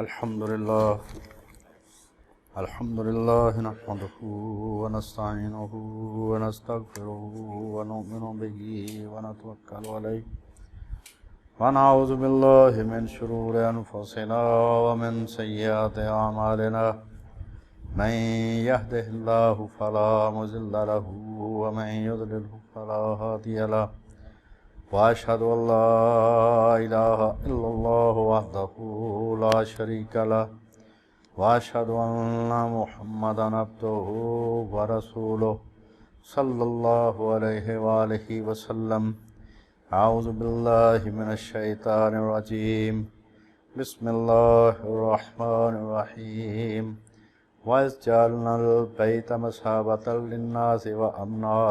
الحمد لله نحمده ونستعينه ونستغفره ونؤمن به ونتوكل عليه ونعوذ بالله من شرور أنفسنا ومن سيئات أعمالنا من يهده الله فلا مضل له ومن يضلله فلا هادي له وأشهد أن لا إله إلا الله وحده لا شريك له وأشهد أن محمدا عبده ورسوله صلى الله عليه وآله وسلم. أعوذ بالله من الشيطان الرجيم. بسم الله الرحمن الرحيم. وإذ جعلنا البيت مثابة للناس وأمنا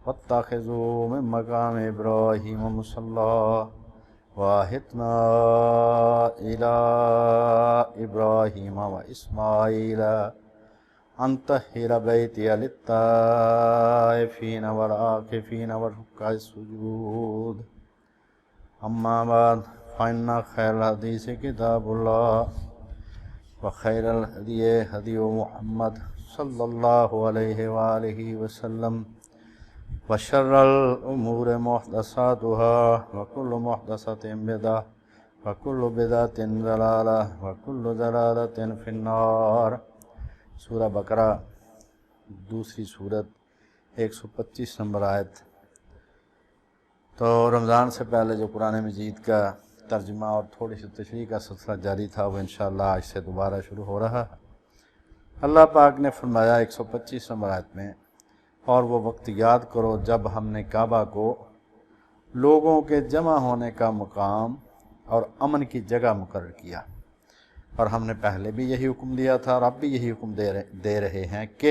واتخذوا من مقام إبراهيم مصلى وعهدنا إلى إبراهيم وإسماعيل أن طهر بيتي للطائفين والعاكفين والركع السجود. أما بعد فإن خير الحديث كتاب الله وخير الهدي هدي محمد صلى الله عليه وآله وسلم وشر الأمور محدثاتها وكل محدثة بدعة وكل بدعة ضلالة وكل ضلالة في النار. سورہ بقرہ دوسری سورت 125 نمبر آیت. تو رمضان سے پہلے جو قرآن مجید کا ترجمہ اور تھوڑی سی تشریح کا سلسلہ جاری تھا وہ انشاءاللہ آج سے دوبارہ شروع ہو رہا ہے. اللہ پاک نے فرمایا 125 نمبر آیت میں، اور وہ وقت یاد کرو جب ہم نے کعبہ کو لوگوں کے جمع ہونے کا مقام اور امن کی جگہ مقرر کیا، اور ہم نے پہلے بھی یہی حکم دیا تھا اور اب بھی یہی حکم دے رہے ہیں کہ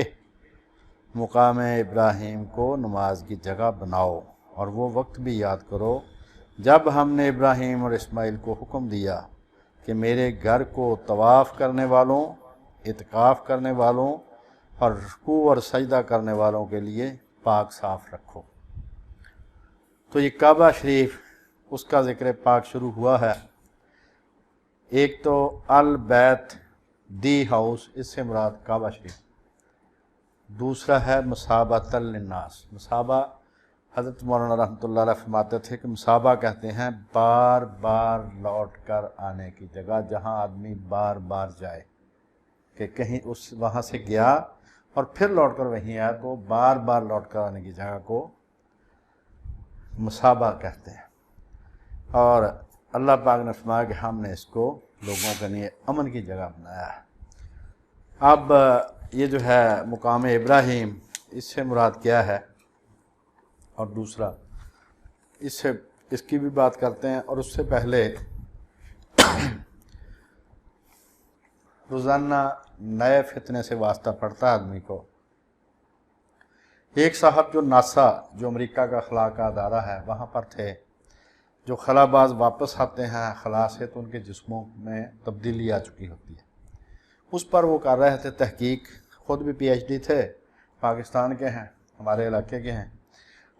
مقام ابراہیم کو نماز کی جگہ بناؤ. اور وہ وقت بھی یاد کرو جب ہم نے ابراہیم اور اسماعیل کو حکم دیا کہ میرے گھر کو طواف کرنے والوں، اعتکاف کرنے والوں اور رکوع اور سجدہ کرنے والوں کے لیے پاک صاف رکھو. تو یہ کعبہ شریف، اس کا ذکر پاک شروع ہوا ہے. ایک تو البیت دی ہاؤس، اس سے مراد کعبہ شریف. دوسرا ہے مثابۃ للناس. مثابہ حضرت مولانا رحمۃ اللہ علیہ فرماتے تھے کہ مثابہ کہتے ہیں بار بار لوٹ کر آنے کی جگہ، جہاں آدمی بار بار جائے، کہ کہیں وہاں سے گیا اور پھر لوٹ کر وہیں آیا، تو بار بار لوٹ کر آنے کی جگہ کو مثابہ کہتے ہیں. اور اللہ پاک نے فرمایا کہ ہم نے اس کو لوگوں کے لیے امن کی جگہ بنایا ہے. اب یہ جو ہے مقام ابراہیم، اس سے مراد کیا ہے، اور دوسرا اس کی بھی بات کرتے ہیں. اور اس سے پہلے روزانہ نئے فتنے سے واسطہ پڑتا ہے آدمی کو. ایک صاحب جو ناسا، جو امریکہ کا خلا کا ادارہ ہے، وہاں پر تھے. جو خلا باز واپس آتے ہیں خلا سے تو ان کے جسموں میں تبدیلی آ چکی ہوتی ہے. اس پر وہ کر رہے تھے تحقیق. خود بھی پی ایچ ڈی تھے، پاکستان کے ہیں، ہمارے علاقے کے ہیں.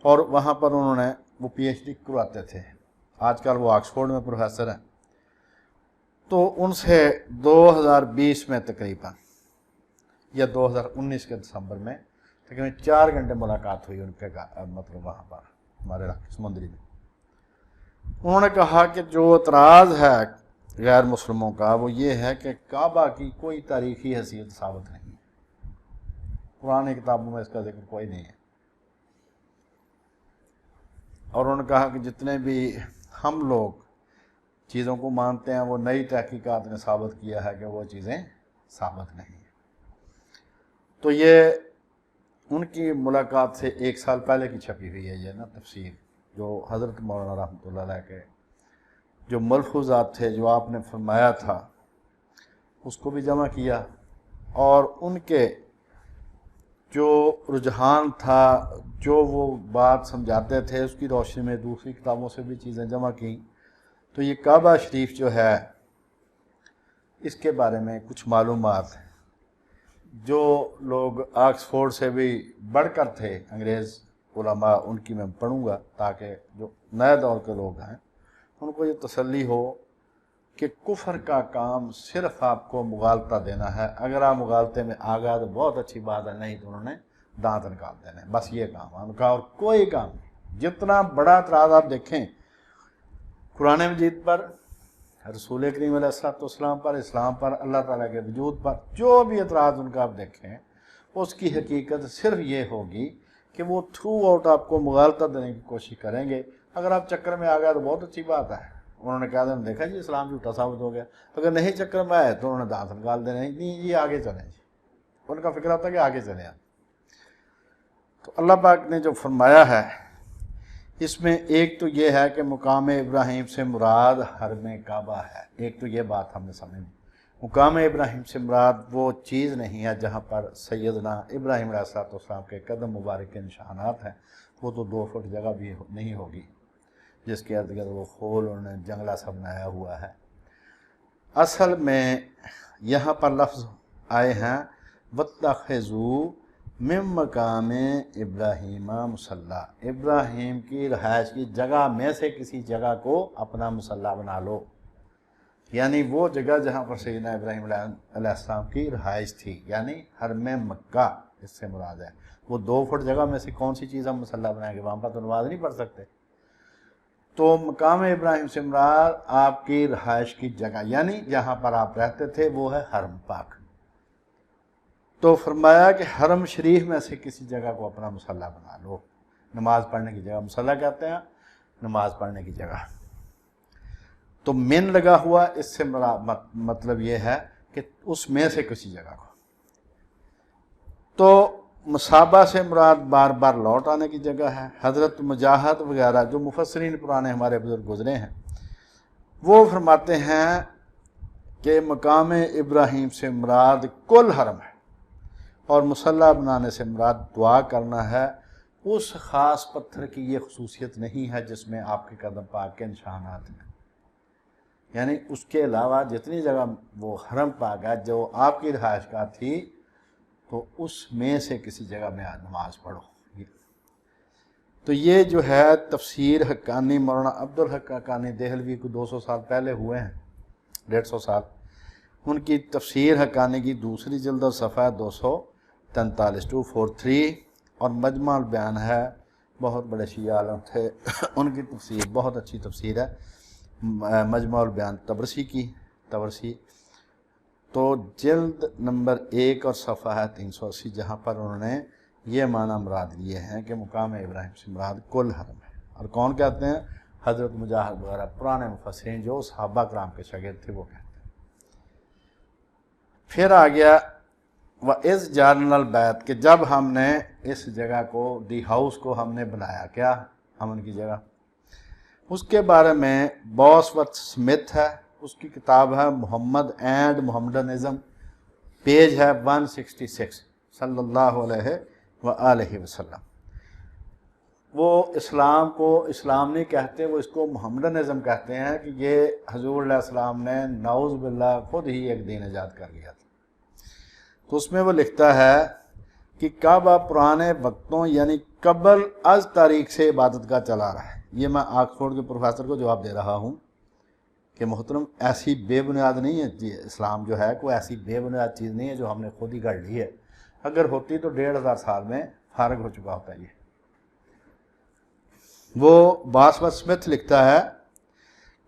اور وہاں پر انہوں نے وہ پی ایچ ڈی کرواتے تھے. آج کل وہ آکسفورڈ میں پروفیسر ہیں. تو ان سے 2020 میں تقریباً یا 2019 کے دسمبر میں تقریباً 4 گھنٹے ملاقات ہوئی ان کے مطلب وہاں پر ہمارے علاقے سمندری میں. انہوں نے کہا کہ جو اعتراض ہے غیر مسلموں کا وہ یہ ہے کہ کعبہ کی کوئی تاریخی حیثیت ثابت نہیں ہے، پرانی کتابوں میں اس کا ذکر کوئی نہیں ہے. اور انہوں نے کہا کہ جتنے بھی ہم لوگ چیزوں کو مانتے ہیں وہ نئی تحقیقات نے ثابت کیا ہے کہ وہ چیزیں ثابت نہیں ہیں. تو یہ ان کی ملاقات سے 1 سال پہلے کی چھپی ہوئی ہے یہ تفسیر، جو حضرت مولانا رحمۃ اللہ علیہ کے جو ملفوظات تھے، جو آپ نے فرمایا تھا، اس کو بھی جمع کیا. اور ان کے جو رجحان تھا، جو وہ بات سمجھاتے تھے، اس کی روشنی میں دوسری کتابوں سے بھی چیزیں جمع کیں. تو یہ کعبہ شریف جو ہے، اس کے بارے میں کچھ معلومات جو لوگ آکسفورڈ سے بھی بڑھ کر تھے انگریز علماء، ان کی میں پڑھوں گا تاکہ جو نئے دور کے لوگ ہیں ان کو یہ تسلی ہو کہ کفر کا کام صرف آپ کو مغالطہ دینا ہے، اگر آپ مغالطے میں آ گیا تو بہت اچھی بات ہے، نہیں تو انہوں نے دانت نکال دینے، بس یہ کام ہے ان کا اور کوئی کام نہیں۔ جتنا بڑا اعتراض آپ دیکھیں قرآن مجید پر، رسول کریم علیہ السلام پر، اسلام پر، اللہ تعالیٰ کے وجود پر، جو بھی اعتراض ان کا آپ دیکھیں، اس کی حقیقت صرف یہ ہوگی کہ وہ تھرو آؤٹ آپ کو مغالطہ دینے کی کوشش کریں گے۔ اگر آپ چکر میں آ گیا تو بہت اچھی بات ہے، انہوں نے کہا دیکھا جی اسلام جھوٹا ثابت ہو گیا، اگر نہیں چکر میں آئے تو انہوں نے دانت نکال دینا، نہیں جی آگے چلیں جی، ان کا فکر ہوتا ہے کہ آگے چلیں آپ۔ تو اللہ پاک نے جو فرمایا ہے اس میں ایک تو یہ ہے کہ مقام ابراہیم سے مراد حرم کعبہ ہے، ایک تو یہ بات ہم نے سمجھی۔ مقام ابراہیم سے مراد وہ چیز نہیں ہے جہاں پر سیدنا ابراہیم علیہ السلام کے قدم مبارک کے نشانات ہیں، وہ تو 2 فٹ جگہ بھی نہیں ہوگی جس کے ارد گرد وہ خول انہوں نے جنگلہ سا بنایا ہوا ہے۔ اصل میں یہاں پر لفظ آئے ہیں وَاتَّخِذُوا مِن مقام ابراہیم مصلی، ابراہیم کی رہائش کی جگہ میں سے کسی جگہ کو اپنا مصلی بنا لو، یعنی وہ جگہ جہاں پر سیدنا ابراہیم علیہ السلام کی رہائش تھی، یعنی حرم مکہ اس سے مراد ہے۔ وہ 2 فٹ جگہ میں سے کون سی چیز ہم مصلی بنائیں گے، وہاں پر تو نماز نہیں پڑھ سکتے۔ تو مقام ابراہیم سے مراد آپ کی رہائش کی جگہ، یعنی جہاں پر آپ رہتے تھے وہ ہے حرم پاک۔ تو فرمایا کہ حرم شریف میں سے کسی جگہ کو اپنا مصلی بنا لو، نماز پڑھنے کی جگہ مصلی کہتے ہیں، نماز پڑھنے کی جگہ۔ تو من لگا ہوا اس سے مطلب یہ ہے کہ اس میں سے کسی جگہ کو۔ تو مصابہ سے مراد بار بار لوٹ آنے کی جگہ ہے۔ حضرت مجاہد وغیرہ جو مفسرین پرانے ہمارے بزرگ گزرے ہیں وہ فرماتے ہیں کہ مقام ابراہیم سے مراد کل حرم ہے، اور مصلی بنانے سے مراد دعا کرنا ہے۔ اس خاص پتھر کی یہ خصوصیت نہیں ہے جس میں آپ کے قدم پاک کے نشانات ہیں، یعنی اس کے علاوہ جتنی جگہ وہ حرم پاک ہے جو آپ کی رہائش گاہ تھی، تو اس میں سے کسی جگہ میں نماز پڑھو۔ تو یہ جو ہے تفسیر حقانی مولانا عبدالحق حقانی دہلوی کو 200 سال پہلے ہوئے ہیں، 150 سال، ان کی تفسیر حقانی کی 2 جلد اور صفحہ 243 243، اور مجمع البیان ہے، بہت بڑے شیعہ عالم تھے، ان کی تفسیر بہت اچھی تفسیر ہے، مجمع البیان تبرسی، تو جلد نمبر 1 اور صفحہ ہے 380، جہاں پر انہوں نے یہ معنی مراد لیے ہیں کہ مقام ابراہیم سے مراد کل حرم ہے۔ اور کون کہتے ہیں؟ حضرت مجاہد وغیرہ پرانے مفسرین جو صحابہ کرام کے شاگرد تھے وہ کہتے ہیں۔ پھر آ گیا وَإِذْ جَعَلْنَا الْبَيْتَ، کہ جب ہم نے اس جگہ کو، دی ہاؤس کو ہم نے بنایا، کیا امن کی جگہ۔ اس کے بارے میں بوسورتھ سمتھ ہے، اس کی کتاب ہے محمد اینڈ محمدنزم، پیج ہے 166، صلی اللہ علیہ وآلہ وسلم۔ وہ اسلام کو اسلام نہیں کہتے، وہ اس کو محمدنزم کہتے ہیں کہ یہ حضور علیہ السلام نے نعوذ باللہ خود ہی ایک دین ایجاد کر لیا تھا۔ تو اس میں وہ لکھتا ہے کہ کعبہ پرانے وقتوں یعنی قبل از تاریخ سے عبادت کا چلا رہا ہے۔ یہ میں آکسفورڈ کے پروفیسر کو جواب دے رہا ہوں کہ محترم ایسی بے بنیاد نہیں ہے جی، اسلام جو ہے کوئی ایسی بے بنیاد چیز نہیں ہے جو ہم نے خود ہی گڑھ لی ہے، اگر ہوتی تو 1500 سال میں فارغ ہو چکا ہوتا ہے۔ یہ وہ باسورتھ سمتھ لکھتا ہے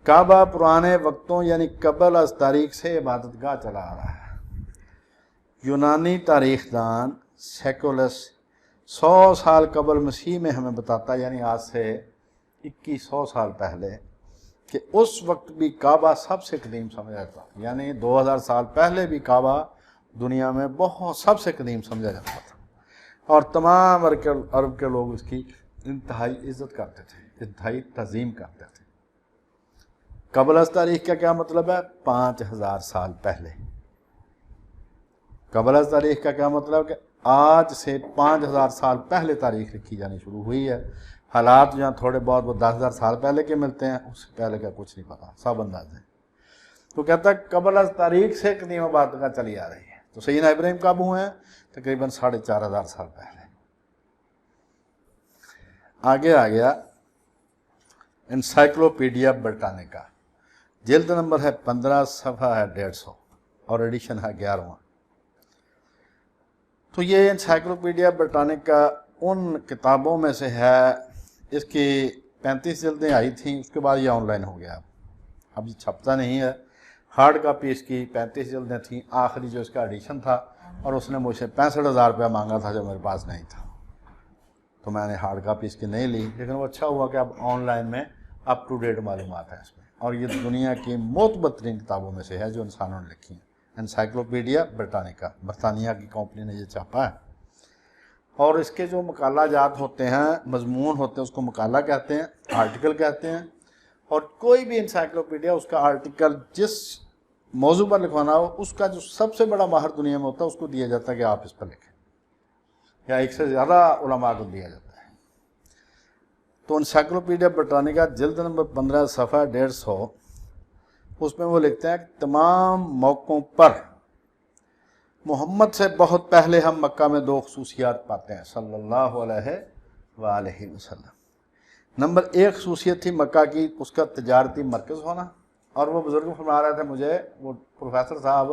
کعبہ پرانے وقتوں یعنی قبل از تاریخ سے عبادت گاہ چلا آ رہا ہے۔ یونانی تاریخ دان سیکولس 100 سال قبل مسیح میں ہمیں بتاتا ہے، یعنی آج سے 2100 سال پہلے، کہ اس وقت بھی کعبہ سب سے قدیم سمجھا جاتا، یعنی 2000 سال پہلے بھی کعبہ دنیا میں بہت سب سے قدیم سمجھا جاتا تھا، اور تمام عرب کے لوگ اس کی انتہائی عزت کرتے تھے، انتہائی تعظیم کرتے تھے۔ قبل از تاریخ کا کیا مطلب ہے؟ 5000 سال پہلے۔ قبل از تاریخ کا کیا مطلب کہ آج سے 5000 سال پہلے تاریخ لکھی جانی شروع ہوئی ہے۔ حالات جہاں تھوڑے بہت وہ 10,000 سال پہلے کے ملتے ہیں، اس سے پہلے کا کچھ نہیں پتا، سب انداز ہے۔ تو کہتا ہے قبل از تاریخ سے قدیم عبادت کا چلی آ رہی ہے۔ تو سیدنا ابراہیم کب ہوئے ہیں؟ تقریباً 4500 سال پہلے۔ آگے آ گیا انسائکلوپیڈیا برٹانیکا، جلد نمبر ہے 15، صفحہ ہے 150 اور ایڈیشن ہے 11واں۔ تو یہ انسائکلوپیڈیا برٹانیکا ان کتابوں میں سے ہے، اس کی 35 جلدیں آئی تھیں، اس کے بعد یہ آن لائن ہو گیا، اب یہ چھپتا نہیں ہے۔ ہارڈ کاپی اس کی 35 جلدیں تھیں، آخری جو اس کا ایڈیشن تھا، اور اس نے مجھ سے 65,000 روپیہ مانگا تھا جو میرے پاس نہیں تھا، تو میں نے ہارڈ کاپی اس کی نہیں لی، لیکن وہ اچھا ہوا کہ اب آن لائن میں اپ ٹو ڈیٹ معلومات ہیں اس میں، اور یہ دنیا کی معتبر ترین کتابوں میں سے ہے جو انسانوں نے لکھی ہیں۔ انسائکلوپیڈیا برٹانیکا، برطانیہ کی کمپنی نے یہ چھاپا ہے، اور اس کے جو مقالہ جات ہوتے ہیں، مضمون ہوتے ہیں، اس کو مقالہ کہتے ہیں، آرٹیکل کہتے ہیں، اور کوئی بھی انسائکلوپیڈیا اس کا آرٹیکل جس موضوع پر لکھوانا ہو، اس کا جو سب سے بڑا ماہر دنیا میں ہوتا ہے اس کو دیا جاتا ہے کہ آپ اس پر لکھیں، یا ایک سے زیادہ علماء کو دیا جاتا ہے۔ تو انسائکلوپیڈیا برٹانیکا جلد نمبر 15، صفحہ 150، اس میں وہ لکھتے ہیں کہ تمام موقعوں پر محمد سے بہت پہلے ہم مکہ میں 2 خصوصیات پاتے ہیں صلی اللہ علیہ وآلہ وسلم۔ نمبر 1 خصوصیت تھی مکہ کی اس کا تجارتی مرکز ہونا، اور وہ بزرگ فرما رہے تھے مجھے، وہ پروفیسر صاحب،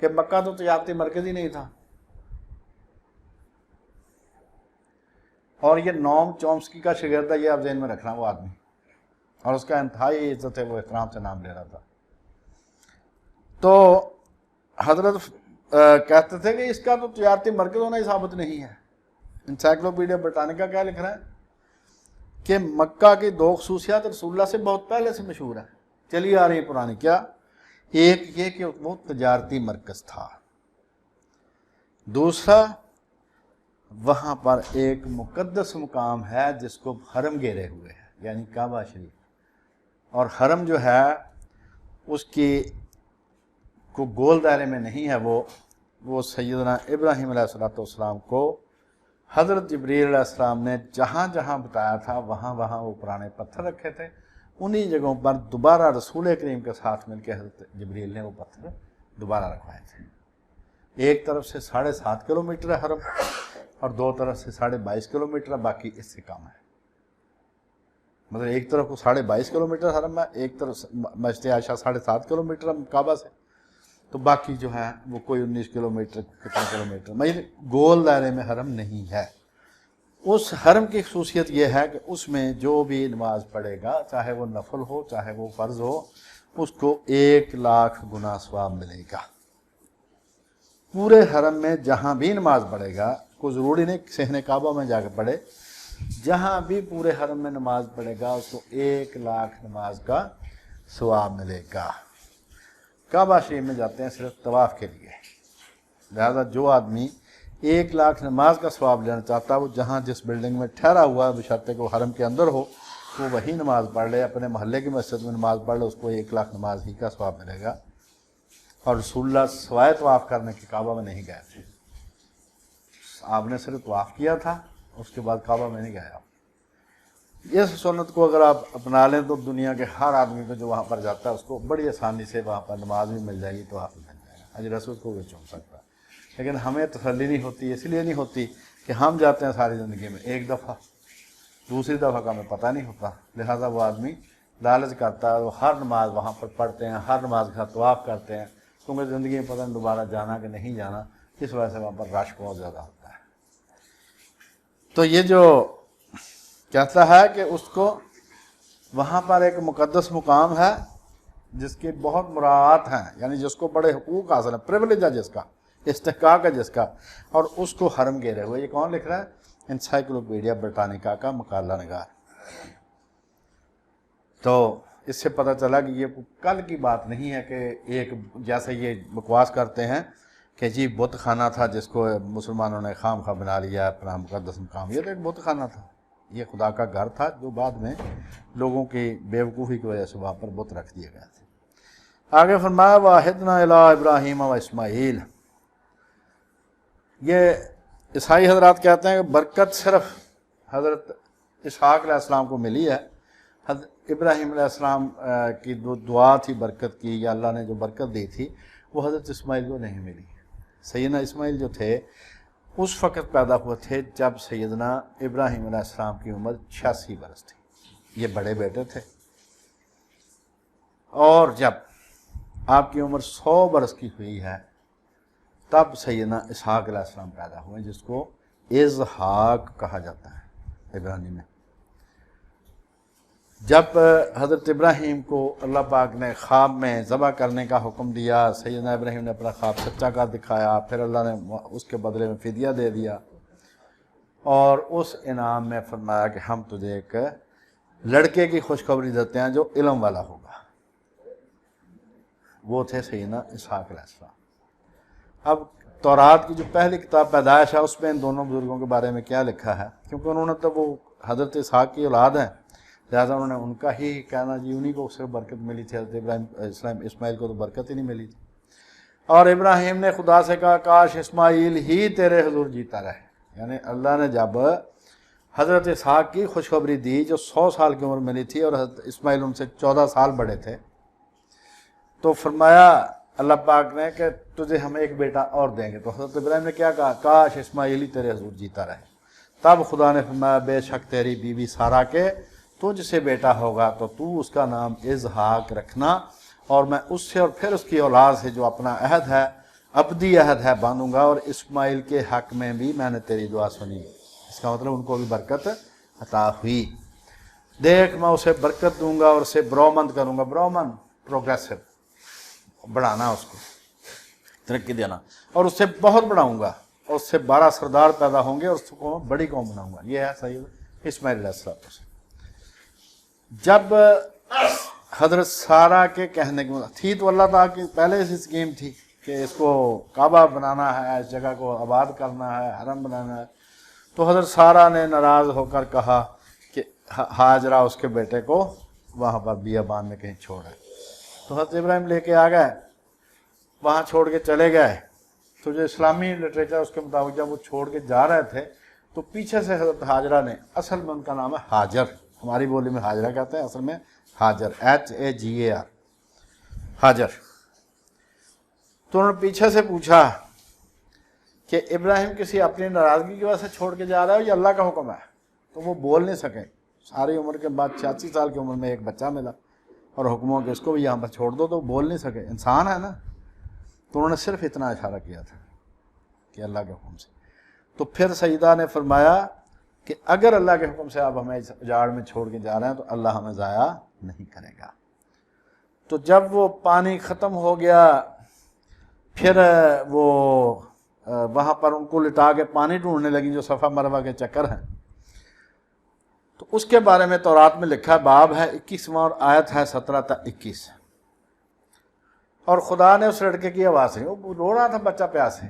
کہ مکہ تو تجارتی مرکز ہی نہیں تھا، اور یہ نوم چومسکی کا شاگرد ہے، یہ آپ ذہن میں رکھنا وہ آدمی، اور اس کا انتہائی عزت ہے، وہ احترام سے نام لے رہا تھا۔ تو حضرت کہتے تھے کہ اس کا تو تجارتی مرکز ہونا ہی ثابت نہیں ہے۔ انسائکلوپیڈیا برٹانیکا کیا لکھ رہا ہے کہ مکہ کی 2 خصوصیات رسول اللہ سے بہت پہلے سے مشہور ہے، چلی آ رہی ہیں پرانی۔ کیا؟ ایک یہ کہ وہ تجارتی مرکز تھا، دوسرا وہاں پر ایک مقدس مقام ہے جس کو حرم گھیرے ہوئے ہے، یعنی کعبہ شریف، اور حرم جو ہے اس کی کو گول دائرے میں نہیں ہے، وہ سیدنا ابراہیم علیہ السلام کو حضرت جبریل علیہ السلام نے جہاں جہاں بتایا تھا وہاں وہاں وہ پرانے پتھر رکھے تھے، انہی جگہوں پر دوبارہ رسول کریم کے ساتھ مل کے حضرت جبریل نے وہ پتھر دوبارہ رکھوائے تھے۔ ایک طرف سے 7.5 کلومیٹر ہے حرم، اور 2 طرف سے 22.5 کلومیٹر ہے، باقی اس سے کم ہے۔ مطلب ایک طرف کو 22.5 کلومیٹر حرم ہے، ایک طرف مسجد عائشہ 7.5 کلومیٹر کعبہ سے، تو باقی جو ہے وہ کوئی 19 کلومیٹر کتنا کلومیٹر، مطلب گول دائرے میں حرم نہیں ہے۔ اس حرم کی خصوصیت یہ ہے کہ اس میں جو بھی نماز پڑھے گا، چاہے وہ نفل ہو چاہے وہ فرض ہو، اس کو 1,00,000 گنا ثواب ملے گا۔ پورے حرم میں جہاں بھی نماز پڑھے گا، کوئی ضروری نہیں صحن کعبہ میں جا کے پڑھے، جہاں بھی پورے حرم میں نماز پڑھے گا اس کو 1,00,000 نماز کا ثواب ملے گا۔ کعبہ شریف میں جاتے ہیں صرف طواف کے لیے، لہذا جو آدمی 1,00,000 نماز کا ثواب لینا چاہتا ہے، وہ جہاں جس بلڈنگ میں ٹھہرا ہوا ہے، بشرطے کہ وہ حرم کے اندر ہو، وہ وہی نماز پڑھ لے، اپنے محلے کی مسجد میں نماز پڑھ لے، اس کو 1,00,000 نماز ہی کا ثواب ملے گا۔ اور رسول اللہ سوائے طواف کرنے کے کعبہ میں نہیں گئے تھے، آپ نے صرف طواف کیا تھا، اس کے بعد کعبہ میں نہیں گیا۔ اس سنت کو اگر آپ اپنا لیں تو دنیا کے ہر آدمی کو جو وہاں پر جاتا ہے اس کو بڑی آسانی سے وہاں پر نماز بھی مل جائے گی، طواف بھی مل جائے گا، حج رسول کو بھی چوم سکتا ہے۔ لیکن ہمیں تسلی نہیں ہوتی، اس لیے نہیں ہوتی کہ ہم جاتے ہیں ساری زندگی میں ایک دفعہ، دوسری دفعہ کا ہمیں پتہ نہیں ہوتا، لہٰذا وہ آدمی لالچ کرتا ہے، وہ ہر نماز وہاں پر پڑھتے ہیں، ہر نماز کا طواف کرتے ہیں، کیونکہ زندگی میں پتہ نہیں دوبارہ جانا کہ نہیں جانا، اس وجہ سے وہاں پر رش بہت زیادہ ہوتا ہے۔ تو یہ جو کہتا ہے کہ اس کو وہاں پر ایک مقدس مقام ہے جس کی بہت مراعات ہیں، یعنی جس کو بڑے حقوق حاصل ہیں، پریولیج ہے جس کا، استحقاق ہے جس کا، اور اس کو حرم گھیرے ہوئے۔ یہ کون لکھ رہا ہے؟ انسائکلوپیڈیا برٹانیکا کا مقالہ نگار۔ تو اس سے پتہ چلا کہ یہ کل کی بات نہیں ہے کہ ایک جیسے یہ بکواس کرتے ہیں کہ جی بت خانہ تھا جس کو مسلمانوں نے خام خواہ بنا لیا اپنا مقدس مقام، یہ تو ایک بت خانہ تھا، یہ خدا کا گھر تھا جو بعد میں لوگوں کی بیوقوفی کی وجہ سے وہاں پر بت رکھ دیے گئے تھے۔ آگے فرمایا وَاحِدْنَا إِلَىٰ ابراہیم و اسماعیل۔ یہ عیسائی حضرات کہتے ہیں کہ برکت صرف حضرت اسحاق علیہ السلام کو ملی ہے، حضرت ابراہیم علیہ السلام کی جو دعا تھی برکت کی، یا اللہ نے جو برکت دی تھی، وہ حضرت اسماعیل کو نہیں ملی۔ سیدنا اسماعیل جو تھے اس وقت پیدا ہوئے تھے جب سیدنا ابراہیم علیہ السلام کی عمر 86 برس تھی، یہ بڑے بیٹے تھے، اور جب آپ کی عمر 100 برس کی ہوئی ہے تب سیدنا اسحاق علیہ السلام پیدا ہوئے، جس کو اذحاق کہا جاتا ہے عبرانی میں۔ جب حضرت ابراہیم کو اللہ پاک نے خواب میں ذبح کرنے کا حکم دیا، سیدنا ابراہیم نے اپنا خواب سچا کر دکھایا، پھر اللہ نے اس کے بدلے میں فدیہ دے دیا اور اس انعام میں فرمایا کہ ہم تجھے ایک لڑکے کی خوشخبری دیتے ہیں جو علم والا ہوگا۔ وہ تھے سیدنا اسحاق علیہ السلام۔ اب تورات کی جو پہلی کتاب پیدائش ہے اس میں ان دونوں بزرگوں کے بارے میں کیا لکھا ہے، کیونکہ انہوں نے تو وہ حضرت اسحاق کی اولاد ہیں، لہٰذا انہوں نے ان کا ہی کہنا جی انہی کو صرف برکت ملی تھی، حضرت اسماعیل کو تو برکت ہی نہیں ملی تھی۔ اور ابراہیم نے خدا سے کہا کاش اسماعیل ہی تیرے حضور جیتا رہے، یعنی اللہ نے جب حضرت اسحاق کی خوشخبری دی جو 100 سال کی عمر ملی تھی اور حضرت اسماعیل ان سے 14 سال بڑے تھے، تو فرمایا اللہ پاک نے کہ تجھے ہم ایک بیٹا اور دیں گے۔ تو حضرت ابراہیم نے کیا کہا کاش اسماعیل ہی تیرے حضور جیتا رہے۔ تب خدا نے فرمایا بے شک تیری بیوی سارہ کے تجھ سے بیٹا ہوگا تو تو اس کا نام اذحاق رکھنا، اور میں اس سے اور پھر اس کی اولاد سے جو اپنا عہد ہے، ابدی عہد ہے، باندھوں گا، اور اسماعیل کے حق میں بھی میں نے تیری دعا سنی۔ اس کا مطلب ان کو بھی برکت عطا ہوئی۔ دیکھ میں اسے برکت دوں گا اور اسے برومند کروں گا، برومند پروگریسو، بڑھانا، اس کو ترقی دینا، اور اس سے بہت بڑھاؤں گا، اور اس سے 12 سردار پیدا ہوں گے اور اس کو بڑی قوم بناؤں گا۔ یہ ہے سید اسماعیل علیہ السلام۔ جب حضرت سارہ کے کہنے کی تھی تو اللہ تعالیٰ کی پہلے سے اسکیم تھی کہ اس کو کعبہ بنانا ہے، اس جگہ کو آباد کرنا ہے، حرم بنانا ہے، تو حضرت سارہ نے ناراض ہو کر کہا کہ ہاجرہ اس کے بیٹے کو وہاں پر بیابان میں کہیں چھوڑے۔ تو حضرت ابراہیم لے کے آ گئے، وہاں چھوڑ کے چلے گئے۔ تو جو اسلامی لٹریچر اس کے مطابق جب وہ چھوڑ کے جا رہے تھے تو پیچھے سے حضرت ہاجرہ نے، اصل میں ان کا نام ہے ہاجر، ہماری بولی میں ہاجرہ کہتے ہیں، اصل میں ہاجر، HAGAR، ہاجر۔ تو انہوں نے پیچھے سے پوچھا کہ ابراہیم کسی اپنی ناراضگی کی وجہ سے چھوڑ کے جا رہا ہے یا اللہ کا حکم ہے؟ تو وہ بول نہیں سکے، ساری عمر کے بعد 86 سال کی عمر میں ایک بچہ ملا اور حکموں کے اس کو بھی یہاں پر چھوڑ دو، تو بول نہیں سکے، انسان ہے نا۔ تو انہوں نے صرف اتنا اشارہ کیا تھا کہ اللہ کے حکم سے۔ تو پھر سیدہ نے فرمایا کہ اگر اللہ کے حکم سے آپ ہمیں اجاڑ میں چھوڑ کے جا رہے ہیں تو اللہ ہمیں ضائع نہیں کرے گا۔ تو جب وہ پانی ختم ہو گیا، پھر وہ وہاں پر ان کو لٹا کے پانی ڈھونڈنے لگی جو صفا مروہ کے چکر ہیں۔ تو اس کے بارے میں تورات میں لکھا باب ہے 21واں اور آیت ہے 17 تا 21۔ اور خدا نے اس لڑکے کی آواز سنی، وہ رو رہا تھا بچہ پیاس سے،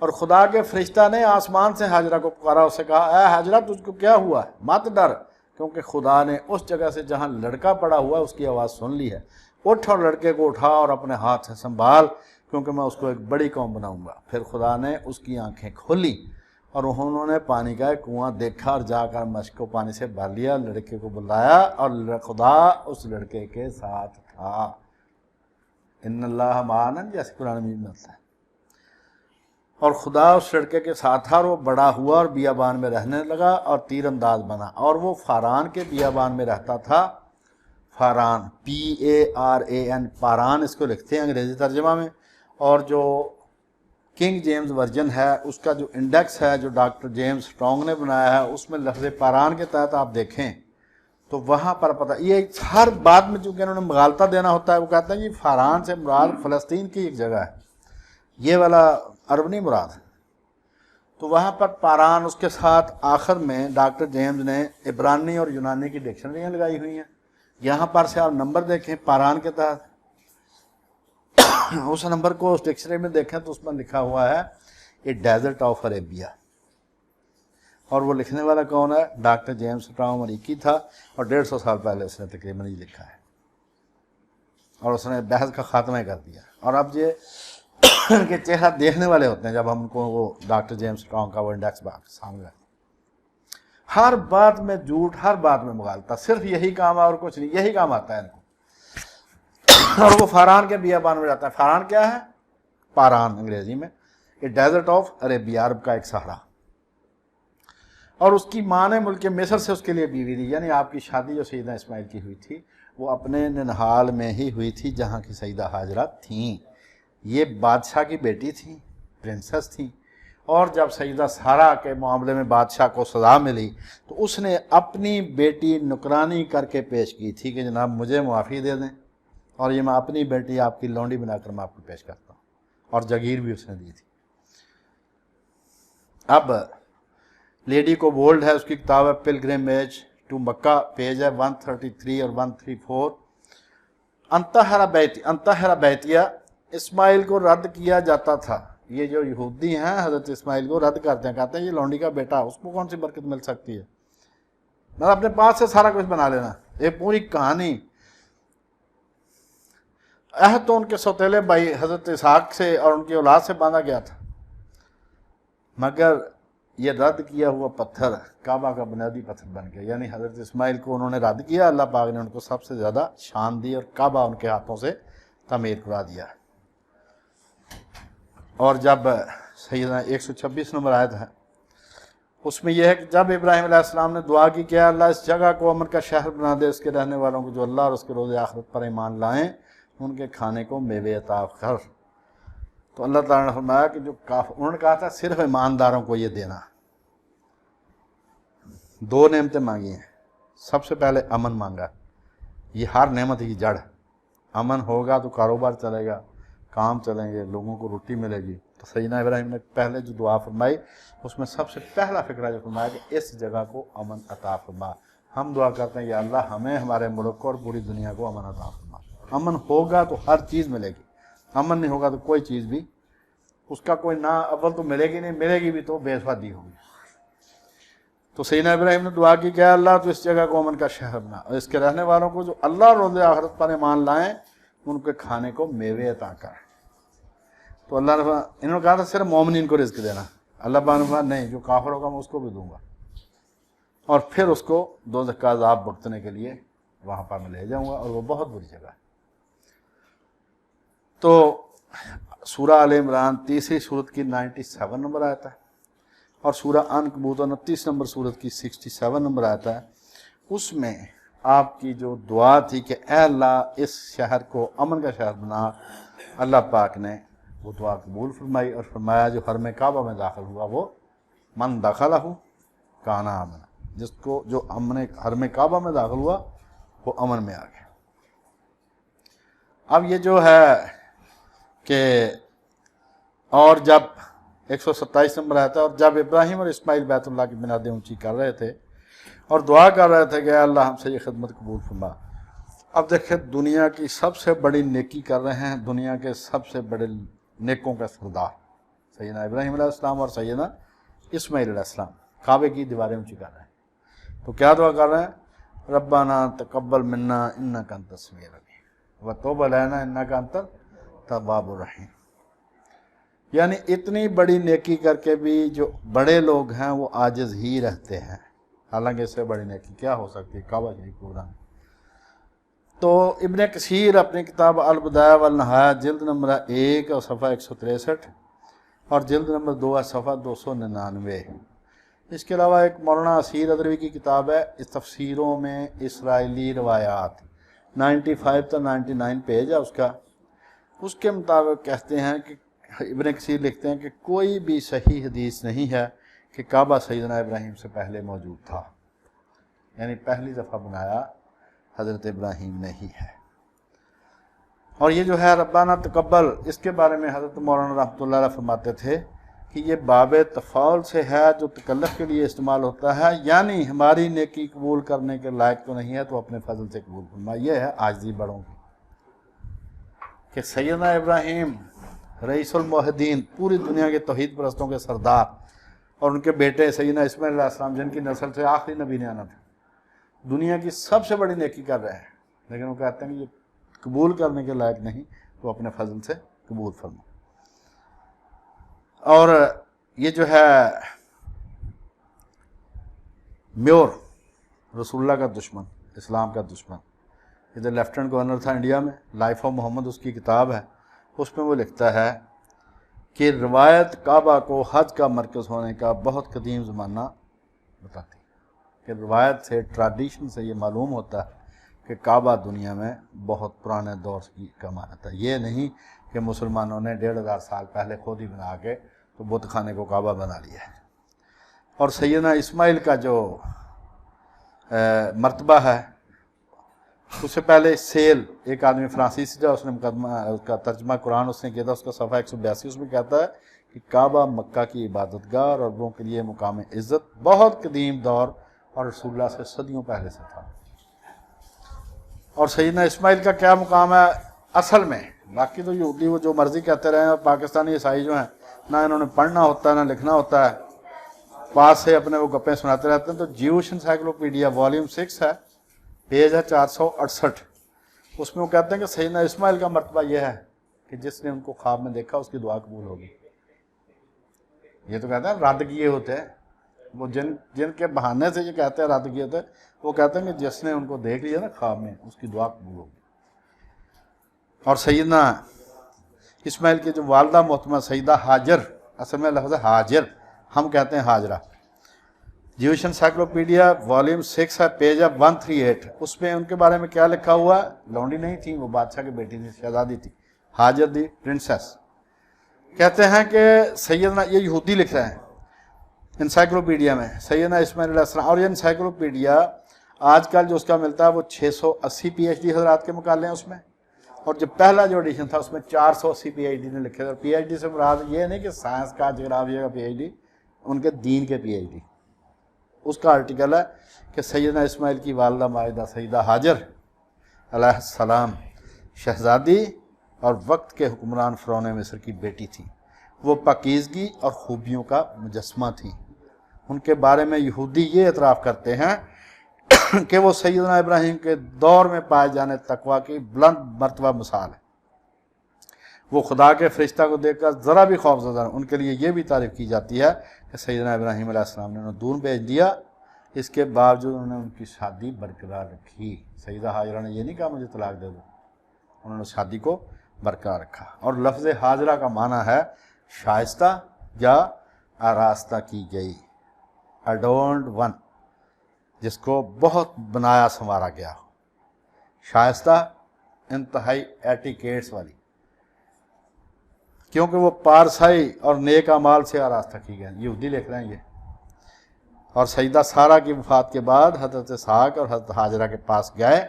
اور خدا کے فرشتہ نے آسمان سے ہاجرہ کو پکارا، اس سے کہا اے ہاجرہ تجھ کو کیا ہوا ہے، مت ڈر، کیونکہ خدا نے اس جگہ سے جہاں لڑکا پڑا ہوا ہے اس کی آواز سن لی ہے۔ اٹھ اور لڑکے کو اٹھا اور اپنے ہاتھ سے سنبھال، کیونکہ میں اس کو ایک بڑی قوم بناؤں گا۔ پھر خدا نے اس کی آنکھیں کھولی اور انہوں نے پانی کا ایک کنواں دیکھا اور جا کر مشک کو پانی سے بھر لیا، لڑکے کو بلایا اور خدا اس لڑکے کے ساتھ تھا۔ ان اللہ معنا، جیسے قرآن مجید میں ہوتا ہے، اور خدا اس لڑکے کے ساتھ تھا اور وہ بڑا ہوا اور بیابان میں رہنے لگا اور تیر انداز بنا، اور وہ فاران کے بیابان میں رہتا تھا۔ فاران PARAN، پاران اس کو لکھتے ہیں انگریزی ترجمہ میں، اور جو کنگ جیمز ورژن ہے اس کا جو انڈیکس ہے جو ڈاکٹر جیمز اسٹرانگ نے بنایا ہے، اس میں لفظ پاران کے تحت آپ دیکھیں تو وہاں پر پتہ، یہ ہر بات میں چونکہ انہوں نے مغالطہ دینا ہوتا ہے، وہ کہتے ہیں جی فاران سے مراد فلسطین کی ایک جگہ ہے، یہ والا عرب نہیں مراد۔ تو وہاں پر پاران، اس کے ساتھ آخر میں ڈاکٹر جیمز نے عبرانی اور یونانی کی ڈکشنریاں لگائی ہوئی ہیں۔ یہاں پر سے آپ نمبر دیکھیں پاران کے تحت، اس نمبر کو اس ڈکشنری میں دیکھیں تو اس میں لکھا ہوا ہے اے ڈیزرٹ آف عربیہ، اور وہ لکھنے والا کون ہے؟ ڈاکٹر جیمز اسٹرانگ، امریکی تھا، اور 150 سال پہلے اس نے تقریباً یہ لکھا ہے، اور اس نے بحث کا خاتمہ کر دیا۔ اور اب یہ کہ چہرہ دیکھنے والے ہوتے ہیں جب ہم کو وہ ڈاکٹر جیمز اسٹرانگ کا وہ انڈیکس سامنے رکھتے ہیں، ہر بات میں جھوٹ، ہر بات میں مغالطہ، صرف یہی کام ہے اور کچھ نہیں، یہی کام آتا ہے ان کو۔ اور وہ فاران کے بیابان میں جاتا ہے۔ فاران کیا ہے؟ پاران انگریزی میں، یہ ڈیزرٹ آف عربیہ، عرب کا ایک صحرا۔ اور اس کی ماں نے ملک مصر سے اس کے لیے بیوی دی، یعنی آپ کی شادی جو سیدنا اسماعیل کی ہوئی تھی وہ اپنے ننہال میں ہی ہوئی تھی جہاں کی سیدہ ہاجرہ تھیں۔ یہ بادشاہ کی بیٹی تھیں، پرنسس تھیں، اور جب سیدہ سارہ کے معاملے میں بادشاہ کو سزا ملی تو اس نے اپنی بیٹی نکرانی کر کے پیش کی تھی کہ جناب مجھے معافی دے دیں اور یہ میں اپنی بیٹی آپ کی لونڈی بنا کر میں آپ کو پیش کرتا ہوں، اور جگیر بھی اس نے دی تھی۔ اب لیڈی کو بولڈ ہے، اس کی کتاب ہے پلگرمیج ٹو مکہ، پیج ہے 133 اور 134۔ انطہر بیتیہ، اسماعیل کو رد کیا جاتا تھا۔ یہ جو یہودی ہیں حضرت اسماعیل کو رد کرتے ہیں، کہتے ہیں یہ لونڈی کا بیٹا، اس کو کون سی برکت مل سکتی ہے، میں اپنے پاس سے سارا کچھ بنا لینا۔ یہ پوری کہانی عہد تو ان کے سوتیلے بھائی حضرت اسحاق سے اور ان کی اولاد سے باندھا گیا تھا، مگر یہ رد کیا ہوا پتھر کعبہ کا بنیادی پتھر بن گیا۔ یعنی حضرت اسماعیل کو انہوں نے رد کیا، اللہ پاک نے ان کو سب سے زیادہ شان دی اور کعبہ ان کے ہاتھوں سے تعمیر کرا دیا۔ اور جب سیدنا 126 نمبر آیت ہے، اس میں یہ ہے کہ جب ابراہیم علیہ السلام نے دعا کی کہ اللہ اس جگہ کو امن کا شہر بنا دے، اس کے رہنے والوں کو جو اللہ اور اس کے روز آخرت پر ایمان لائیں ان کے کھانے کو میوے عطا کر، تو اللہ تعالیٰ نے فرمایا کہ جو انہوں نے کہا تھا صرف ایمانداروں کو یہ دینا۔ دو نعمتیں مانگی ہیں، سب سے پہلے امن مانگا، یہ ہر نعمت کی جڑ، امن ہوگا تو کاروبار چلے گا، کام چلیں گے، لوگوں کو روٹی ملے گی۔ تو سیدنا ابراہیم نے پہلے جو دعا فرمائی اس میں سب سے پہلا فکرہ جو فرمایا کہ اس جگہ کو امن عطا فرما۔ ہم دعا کرتے ہیں یا اللہ ہمیں، ہمارے ملک کو اور پوری دنیا کو امن عطا فرما۔ امن ہوگا تو ہر چیز ملے گی، امن نہیں ہوگا تو کوئی چیز بھی اس کا کوئی نہ اول تو ملے گی نہیں، ملے گی بھی تو بے سوادی ہوگی۔ تو سیدنا ابراہیم نے دعا کی کہ اللہ تو اس جگہ کو امن کا شہر بنا، اور اس کے رہنے والوں کو جو اللہ اور روز آخرت پر ایمان لائیں ان کے کھانے کو میوے عطا کر۔ تو اللہ نے انہوں نے کہا تھا صرف مومنین کو رزق دینا، اللہ پاک نے کہا نہیں، جو کافر ہوگا میں اس کو بھی دوں گا، اور پھر اس کو دوزخ کا عذاب بھگتنے کے لیے وہاں پر میں لے جاؤں گا، اور وہ بہت بری جگہ ہے۔ تو سورہ آل عمران تیسری سورت کی 97 نمبر آیت ہے، اور سورہ عنکبوت 29 نمبر سورت کی 67 نمبر آیت ہے۔ اس میں آپ کی جو دعا تھی کہ اے اللہ اس شہر کو امن کا شہر بنا، اللہ پاک نے وہ دعا قبول فرمائی اور فرمایا جو حرم کعبہ میں داخل ہوا وہ من دخلہ کان آمن، جس کو جو حرم کعبہ میں داخل ہوا وہ امن میں آ گیا۔ اب یہ جو ہے کہ اور جب 127 نمبر آتا ہے، اور جب ابراہیم اور اسماعیل بیت اللہ کی بنیادیں اونچی کر رہے تھے اور دعا کر رہے تھے کہ اے اللہ ہم سے یہ خدمت قبول فرما۔ اب دیکھیں دنیا کی سب سے بڑی نیکی کر رہے ہیں، دنیا کے سب سے بڑے نیکوں کا سردار سیدنا ابراہیم علیہ السلام اور سیدنا اسماعیل علیہ السلام کعبے کی دیواریں اونچی کر رہے ہیں۔ تو کیا دعا کر رہے ہیں؟ ربنا تقبل منا انک انت السمیع العلیم وتوب علینا انک انت التواب الرحیم۔ یعنی اتنی بڑی نیکی کر کے بھی جو بڑے لوگ ہیں وہ عاجز ہی رہتے ہیں، حالانکہ اس سے بڑی نیکی کیا ہو سکتی ہے کعبہ شریف کو بنانا۔ تو ابن کثیر اپنی کتاب البدایہ والنہایہ جلد نمبر 1 اور صفحہ 163 اور جلد نمبر 2 ہے صفحہ 299۔ اس کے علاوہ ایک مولانا اسیر ادروی کی کتاب ہے اس تفسیروں میں اسرائیلی روایات، 95 تا 99 پیج ہے اس کا۔ اس کے مطابق کہتے ہیں کہ ابن کثیر لکھتے ہیں کہ کوئی بھی صحیح حدیث نہیں ہے کہ کعبہ سیدنا ابراہیم سے پہلے موجود تھا، یعنی پہلی دفعہ بنایا حضرت ابراہیم نے ہی ہے۔ اور یہ جو ہے ربنا تقبل، اس کے بارے میں حضرت مولانا رحمۃ اللہ علیہ فرماتے تھے کہ یہ باب تفاعل سے ہے جو تکلف کے لیے استعمال ہوتا ہے، یعنی ہماری نیکی قبول کرنے کے لائق تو نہیں ہے تو اپنے فضل سے قبول فرما۔ یہ ہے عاجزی بڑوں کی کہ سیدنا ابراہیم رئیس الموحدین، پوری دنیا کے توحید پرستوں کے سردار، اور ان کے بیٹے سیدنا اسماعیل علیہ السلام جن کی نسل سے آخری نبی نے آنا تھا، دنیا کی سب سے بڑی نیکی کر رہے ہیں، لیکن وہ کہتے ہیں کہ یہ قبول کرنے کے لائق نہیں تو اپنے فضل سے قبول فرما۔ اور یہ جو ہے میور رسول اللہ کا دشمن، اسلام کا دشمن، ادھر لیفٹنٹ گورنر تھا انڈیا میں، لائف آف محمد اس کی کتاب ہے، اس میں وہ لکھتا ہے کہ روایت کعبہ کو حج کا مرکز ہونے کا بہت قدیم زمانہ بتاتی ہے، کہ روایت سے، ٹریڈیشن سے یہ معلوم ہوتا ہے کہ کعبہ دنیا میں بہت پرانے دور کی امانت ہے، یہ نہیں کہ مسلمانوں نے 1500 سال پہلے خود ہی بنا کے تو بت خانے کو کعبہ بنا لیا ہے۔ اور سیدنا اسماعیل کا جو مرتبہ ہے، اس سے پہلے سیل ایک آدمی فرانسیسی تھا، اس نے مقدمہ اس کا ترجمہ قرآن اس نے کیا تھا، اس کا صفحہ 182 اس میں کہتا ہے کہ کعبہ مکہ کی عبادت گاہ اور عربوں کے لیے مقام عزت بہت قدیم دور اور رسول اللہ سے صدیوں پہلے سے تھا۔ اور سیدنا اسماعیل کا کیا مقام ہے اصل میں؟ باقی تو یہودی وہ جو مرضی کہتے رہے ہیں، اور پاکستانی عیسائی جو ہیں نہ انہوں نے پڑھنا ہوتا ہے نہ لکھنا ہوتا ہے، پاس سے اپنے وہ گپیں سناتے رہتے ہیں۔ تو جیوش انسائکلوپیڈیا والیوم 6 ہے، پیج ہے 468، اس میں وہ کہتے ہیں کہ سیدنا اسماعیل کا مرتبہ یہ ہے کہ جس نے ان کو خواب میں دیکھا اس کی دعا قبول ہوگی۔ یہ تو کہتے ہیں رد کیے ہوتے ہیں، وہ جن کے بہانے سے یہ کہتے ہیں رد کیے ہوتے ہیں، وہ کہتے ہیں کہ جس نے ان کو دیکھ لیا نا خواب میں اس کی دعا قبول ہوگی۔ اور سیدنا اسماعیل کی جو والدہ محترمہ سیدہ ہاجر، اصل میں لفظ ہے حاجر، ہم کہتے ہیں حاجرہ، جیوش انسائکلوپیڈیا والیوم 6 ہے، پیج ہے 138، اس میں ان کے بارے میں کیا لکھا ہوا ہے؟ لونڈی نہیں تھی، وہ بادشاہ کی بیٹی تھی، شہزادی تھی، ہاجر دی پرنسس۔ کہتے ہیں کہ سیدنا، یہ یہودی لکھ رہے ہیں انسائکلوپیڈیا میں، سیدنا اسماعیل علیہ السلام، اور یہ انسائکلوپیڈیا آج کل جو اس کا ملتا ہے وہ 680 پی ایچ ڈی حضرات کے مقالے ہیں اس میں، اور جو پہلا جو ایڈیشن تھا اس میں 480 پی ایچ ڈی نے لکھے تھے۔ اور پی ایچ ڈی سے مراد یہ نہیں کہ سائنس کا، جغرافیہ کا پی ایچ ڈی، ان کے دین کے پی ایچ ڈی۔ اس کا آرٹیکل ہے کہ سیدنا اسماعیل کی والدہ مائدہ سیدہ ہاجر علیہ السلام شہزادی اور وقت کے حکمران فرعون مصر کی بیٹی تھی، وہ پاکیزگی اور خوبیوں کا مجسمہ تھی۔ ان کے بارے میں یہودی یہ اعتراف کرتے ہیں کہ وہ سیدنا ابراہیم کے دور میں پائے جانے تقویٰ کی بلند مرتبہ مثال ہے۔ وہ خدا کے فرشتہ کو دیکھ کر ذرا بھی خوف زدہ ہیں۔ ان کے لیے یہ بھی تعریف کی جاتی ہے کہ سیدنا ابراہیم علیہ السلام نے انہیں دور بھیج دیا، اس کے باوجود انہوں نے ان کی شادی برقرار رکھی۔ سیدہ ہاجرہ نے یہ نہیں کہا مجھے طلاق دے دو، انہوں نے شادی کو برقرار رکھا۔ اور لفظ ہاجرہ کا معنی ہے شائستہ یا آراستہ کی گئی، اڈورنڈ ون، جس کو بہت بنایا سنوارا گیا ہو، شائستہ انتہائی ایٹیکیٹس والی، کیونکہ وہ پارسائی اور نیک اعمال سے آراستہ کی گئی۔ یہودی لکھ رہے ہیں یہ۔ اور سیدہ سارہ کی وفات کے بعد حضرت اسحاق اور حضرت ہاجرہ کے پاس گئے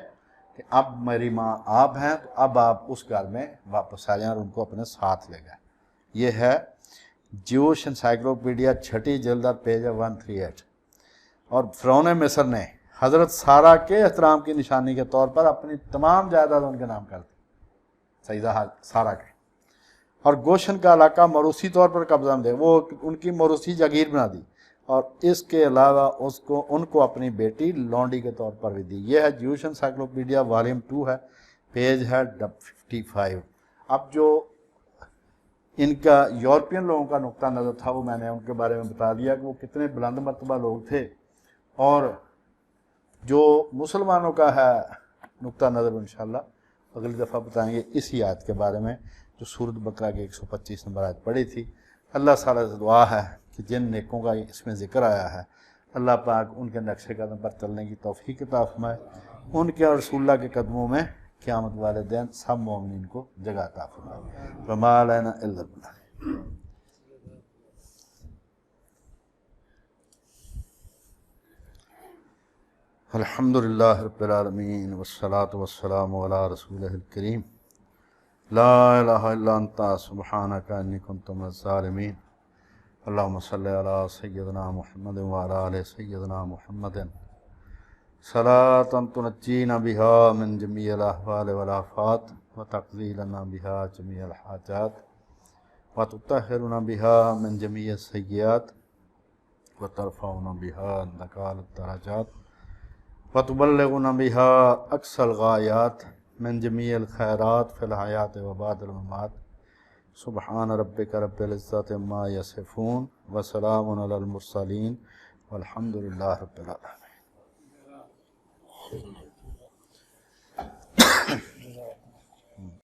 کہ اب میری ماں آپ ہیں تو اب آپ اس گھر میں واپس آ جائیں، اور ان کو اپنے ساتھ لے گئے۔ یہ ہے جیوش انسائکلوپیڈیا 6 جلد، پیج 138۔ اور فرعون مصر نے حضرت سارہ کے احترام کی نشانی کے طور پر اپنی تمام جائیداد ان کے نام کر دی، سیدہ سارہ کے، اور گوشن کا علاقہ موروثی طور پر قبضہ میں دے، وہ ان کی موروثی جاگیر بنا دی، اور اس کے علاوہ ان کو اپنی بیٹی لونڈی کے طور پر بھی دی۔ یہ ہے جیوش انسائکلوپیڈیا والیوم 2 ہے، پیج ہے 55۔ اب جو ان کا یورپین لوگوں کا نقطہ نظر تھا وہ میں نے ان کے بارے میں بتا دیا کہ وہ کتنے بلند مرتبہ لوگ تھے، اور جو مسلمانوں کا ہے نقطہ نظر انشاءاللہ اگلی دفعہ بتائیں گے اسی آیت کے بارے میں جو سورۃ بقرہ کے 125 نمبر آیت پڑھی تھی۔ اللہ تعالیٰ سے دعا ہے کہ جن نیکوں کا اس میں ذکر آیا ہے اللہ پاک ان کے نقش قدم پر چلنے کی توفیق عطا فرمائے، ان کے اور رسول اللہ کے قدموں میں قیامت والے دن سب مومنین کو جگہ عطا فرمائے۔ وما علینا الا البلاغ۔ الحمدللہ رب العالمین والصلاة والسلام علی رسولہ الکریم، لا الہ الا انت سبحانک انی کنت من الظالمین۔ اللہم صلی علی سیدنا محمد وعلی آل سیدنا محمد صلاة تنجینا بها من جمیع الاحوال والآفات وتقضی لنا بها جمیع الحاجات وتطہرنا بها من جمیع السیئات وترفعنا بها عندک اعلی الدرجات وتبلغنا بها اقصى الغایات من جمیع الخیرات فی الحیات و بعد الممات۔ سبحان ربک رب العزت عما یصفون وسلام علی المرسلین والحمد للہ رب العالمین۔